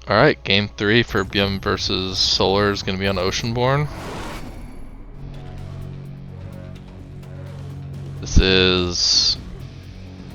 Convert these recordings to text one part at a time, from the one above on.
Alright, game 3 for ByuN versus Solar is going to be on Oceanborn. This is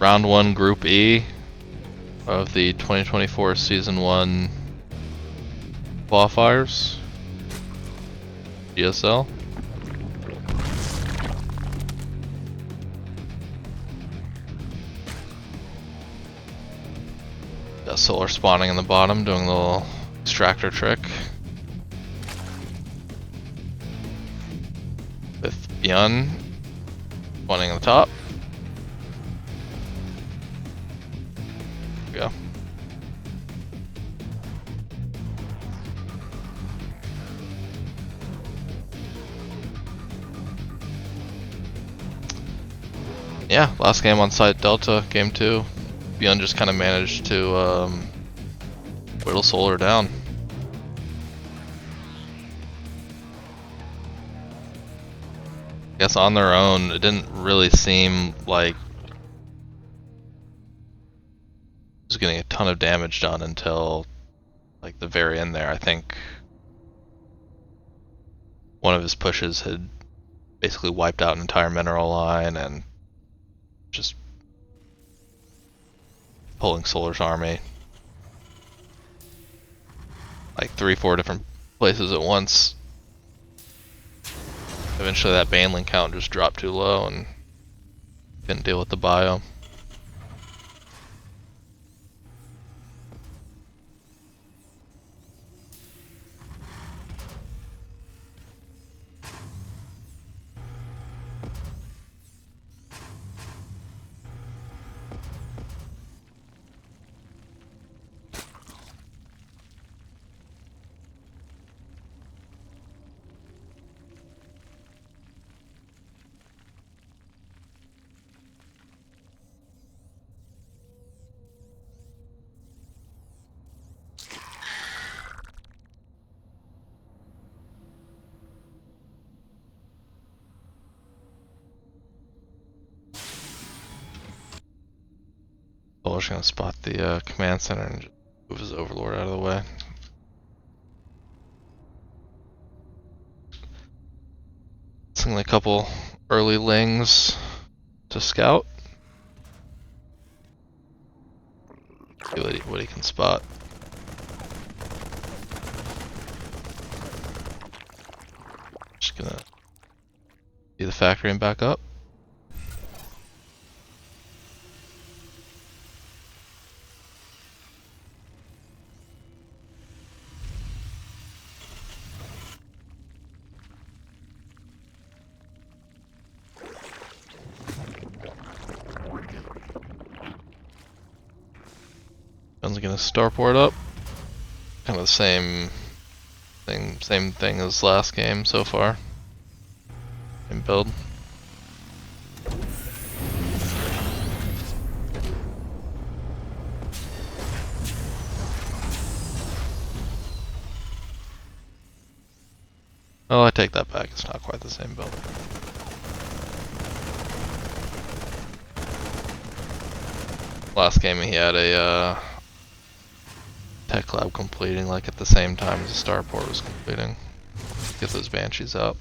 round 1 Group E of the 2024 Season 1 Qualifiers. GSL. Got Solar spawning in the bottom, doing the little extractor trick. With ByuN spawning on the top. There we go. Yeah, last game on site Delta, game 2. ByuN just kind of managed to whittle Solar down. I guess on their own, it didn't really seem like it was getting a ton of damage done until like the very end there. I think one of his pushes had basically wiped out an entire mineral line and just pulling Solar's army like 3-4 different places at once. Eventually that banling count just dropped too low and couldn't deal with the bio. Solar's gonna spot the command center and just move his overlord out of the way. Singing a couple early lings to scout. See what he can spot. Just gonna see the factory and back up. ByuN's gonna starport up. Kind of the same thing as last game so far. Same build. Oh, I take that back. It's not quite the same build. Last game he had a tech lab completing like at the same time as the starport was completing. Get those banshees out.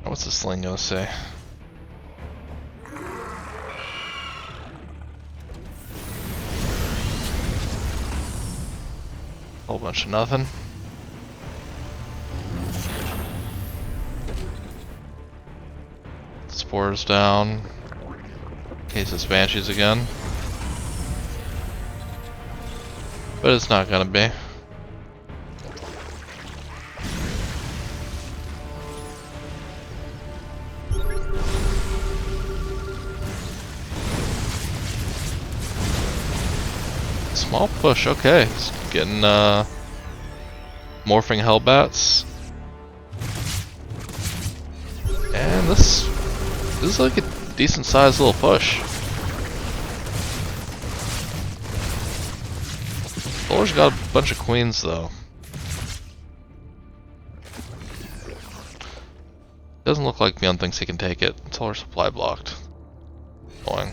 What's the sling gonna say? Whole bunch of nothing. Spores down. Case of banshees again. But it's not gonna be. Small push, okay. He's getting morphing Hellbats. And this is like a decent sized little push. Solar's got a bunch of queens though. Doesn't look like ByuN thinks he can take it. Solar supply blocked. Going.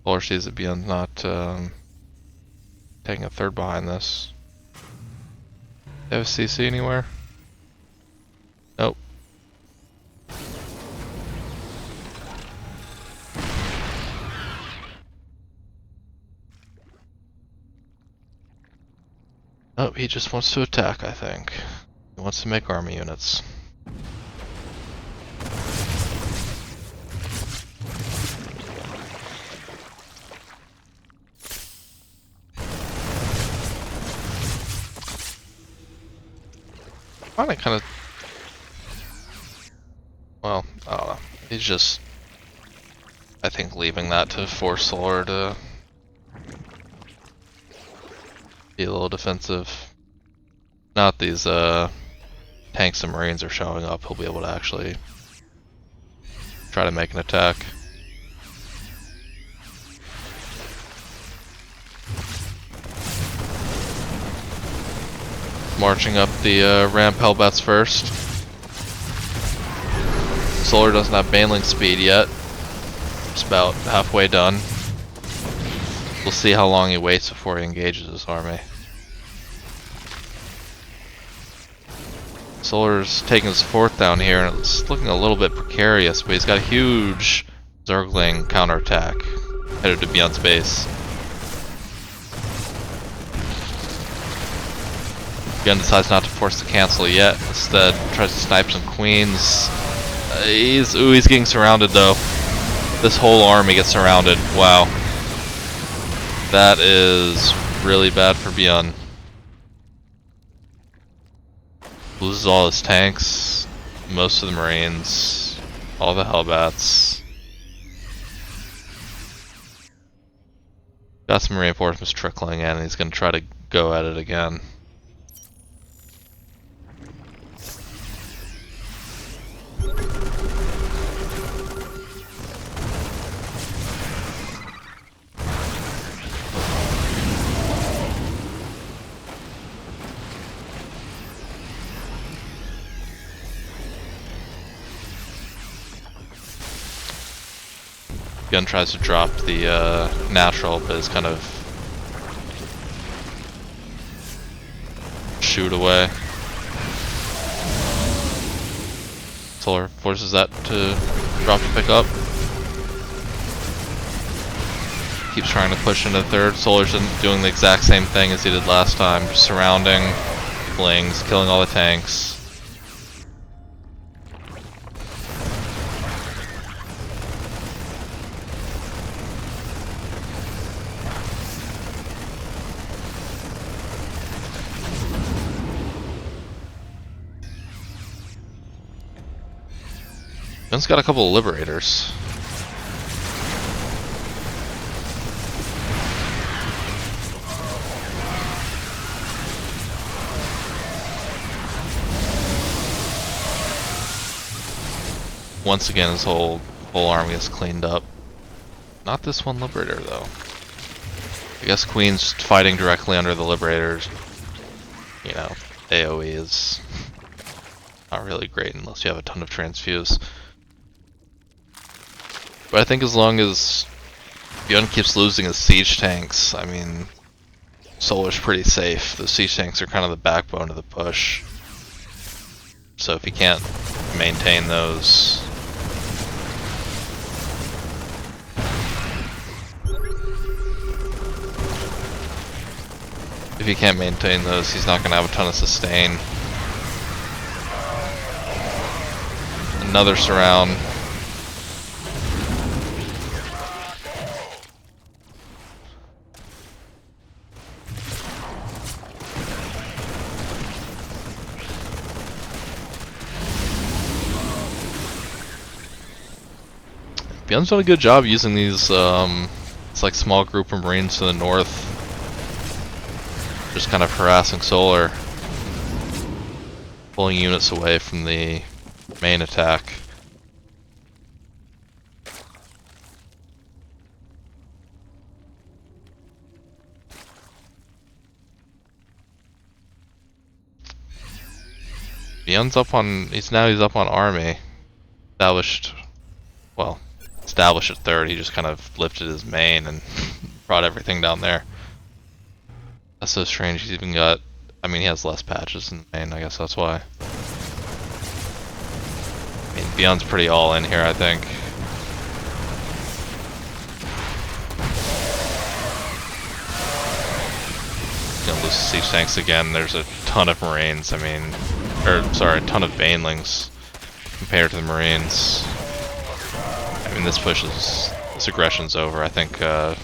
Solar sees that ByuN's not taking a third behind this. They have a CC anywhere? Nope. Oh, he just wants to attack, I think. He wants to make army units. I find it kind of... Well, I don't know. He's just... I think leaving that to force Solar to be a little defensive. Now that these tanks and marines are showing up, he'll be able to actually try to make an attack. Marching up the ramp Hellbats first. Solar doesn't have baneling speed yet. It's about halfway done. We'll see how long he waits before he engages his army. Solar's taking his fourth down here, and it's looking a little bit precarious, but he's got a huge Zergling counterattack headed to ByuN's base. ByuN decides not to force the cancel yet. Instead, tries to snipe some queens. He's getting surrounded though. This whole army gets surrounded. Wow. That is really bad for ByuN. Loses all his tanks, most of the marines, all the Hellbats. Got some reinforcements trickling in, and he's going to try to go at it again. ByuN tries to drop the natural, but is kind of shoot away. Solar forces that to drop and pick up. Keeps trying to push into third. Solar's doing the exact same thing as he did last time, just surrounding, flings, killing all the tanks. ByuN's got a couple of liberators. Once again, his whole army is cleaned up. Not this one liberator though. I guess Queen's fighting directly under the liberators. You know, AoE is not really great unless you have a ton of transfuse. But I think as long as ByuN keeps losing his siege tanks, I mean, Solar's pretty safe. The siege tanks are kind of the backbone of the push. So if he can't maintain those... If he can't maintain those, he's not going to have a ton of sustain. Another surround. ByuN's done a good job using these, it's like small group of Marines to the north. Just kind of harassing Solar. Pulling units away from the main attack. ByuN's up on, he's up on army. Established at third, he just kind of lifted his main and brought everything down there. That's so strange, he's even got, I mean he has less patches in the main, I guess that's why. I mean, ByuN's pretty all in here, I think. Gonna lose siege tanks again, there's a ton of Marines, I mean, a ton of Banelings compared to the Marines. I mean, this aggression's over. I think, I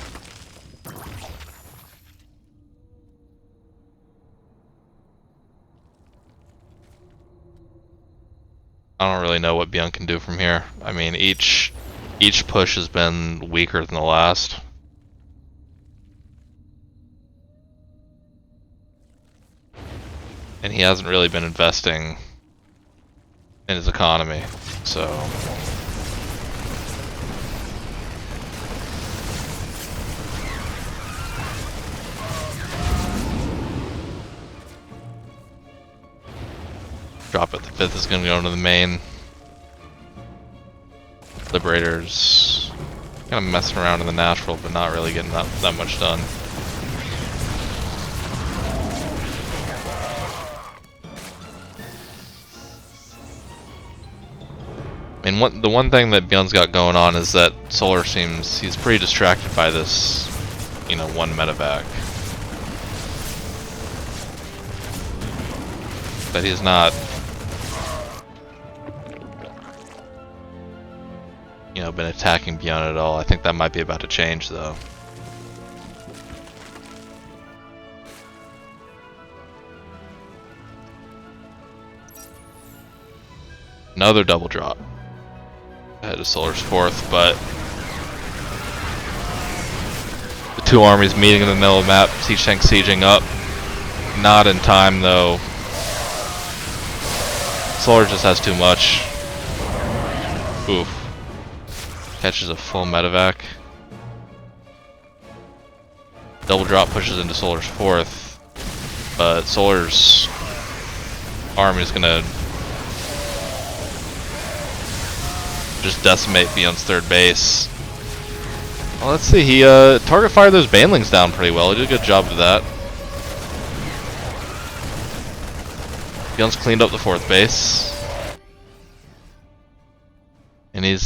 don't really know what ByuN can do from here. I mean, each push has been weaker than the last. And he hasn't really been investing in his economy, so... Drop it, the 5th is going to go into the main. Liberators kind of messing around in the natural, but not really getting that much done. I mean, the one thing that ByuN's got going on is that Solar seems, he's pretty distracted by this, you know, one medevac. But he's not, you know, been attacking ByuN at all. I think that might be about to change, though. Another double drop. Ahead of Solar's 4th, but the two armies meeting in the middle of the map, siege tank sieging up. Not in time, though. Solar just has too much. Oof. Catches a full medevac. Double drop pushes into Solar's 4th, but Solar's army is gonna just decimate ByuN's 3rd base. Well, let's see, he target fired those Banelings down pretty well. He did a good job of that. ByuN's cleaned up the 4th base. And he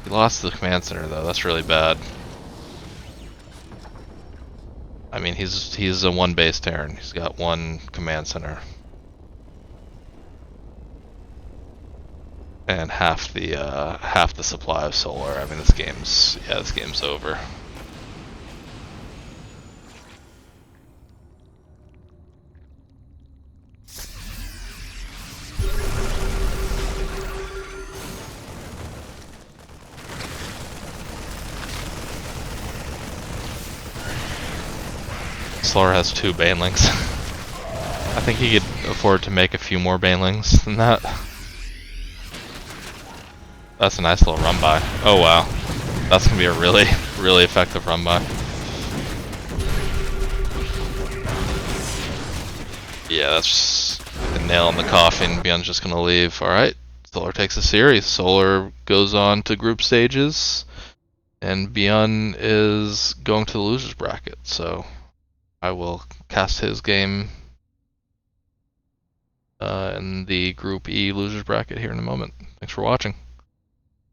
lost the command center though, that's really bad. I mean, he's a 1 base Terran. He's got 1 command center. And half the supply of Solar. I mean, this game's over. Solar has 2 Banelings. I think he could afford to make a few more Banelings than that. That's a nice little run by. Oh wow. That's gonna be a really, really effective run by. Yeah, that's just a nail in the coffin. ByuN's just gonna leave. Alright. Solar takes a series. Solar goes on to group stages. And ByuN is going to the losers bracket. So I will cast his game in the Group E losers bracket here in a moment. Thanks for watching.